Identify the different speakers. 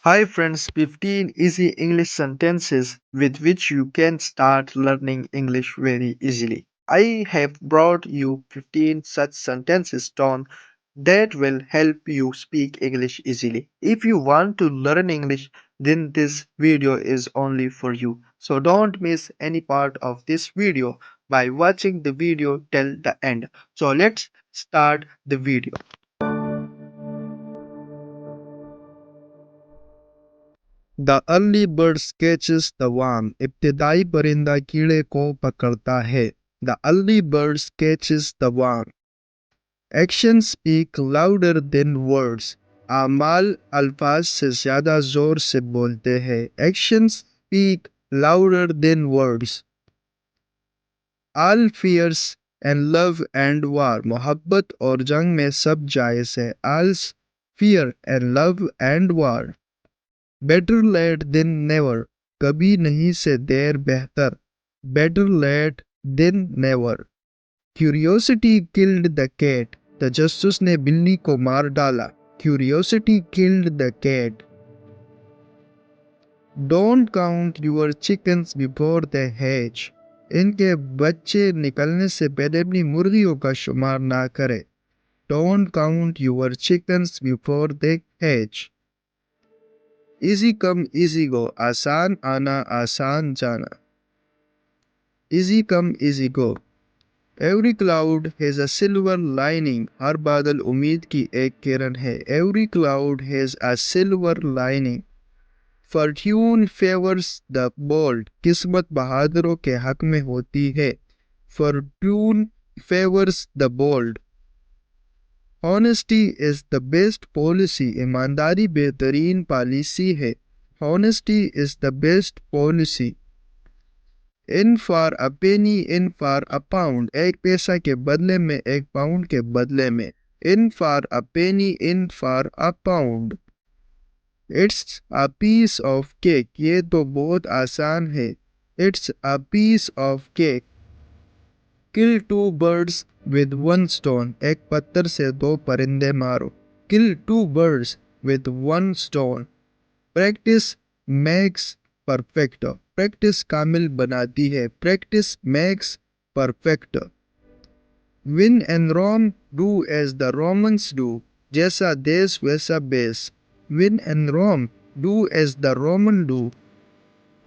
Speaker 1: Hi friends, 15 easy English sentences with which you can start learning English very easily. I have brought you 15 such sentences down that will help you speak English easily. If you want to learn English, then this video is only for you. So don't miss any part of this video by watching the video till the end. So let's start the video.
Speaker 2: The early bird catches the worm. इब्तदाई परिंदा कीड़े को पकड़ता है. The early bird catches the worm. Actions speak louder than words. आमाल अल्फाज से ज्यादा जोर से बोलते हैं. Actions speak louder than words. All fears and love and war. मोहब्बत और जंग में सब जायज है. All fear and love and war. Better late than never. कभी नहीं से देर बेहतर. Better late than never. Curiosity killed the cat. तजस्सुस ने बिल्ली को मार डाला. Curiosity killed the cat. Don't count your chickens before they hatch. इनके बच्चे निकलने से पहले अपनी मुर्गियों का शुमार ना करें. Don't count your chickens before they hatch. Easy come easy go. आसान आना आसान जाना. Easy come easy go. Every cloud has a silver lining. हर बादल उम्मीद की एक किरण है. Every cloud has a silver lining. Fortune favors the bold. किस्मत बहादुरों के हक में होती है. Fortune favors the bold. Honesty is the best policy. ईमानदारी बेहतरीन पॉलिसी है. Honesty is the best policy. In for a penny, in for a pound. एक पैसा के बदले में, एक पाउंड के बदले में. In for a penny, in for a pound. It's a piece of cake. ये तो बहुत आसान है. It's a piece of cake. Kill two birds with one stone. एक पत्थर से दो परिंदे मारो. Kill two birds with one stone. Practice makes perfect. Practice कामिल बनाती है. Practice makes perfect. Win and Rome do as the Romans do. जैसा देश वैसा base. Win and Rome do as the Roman do.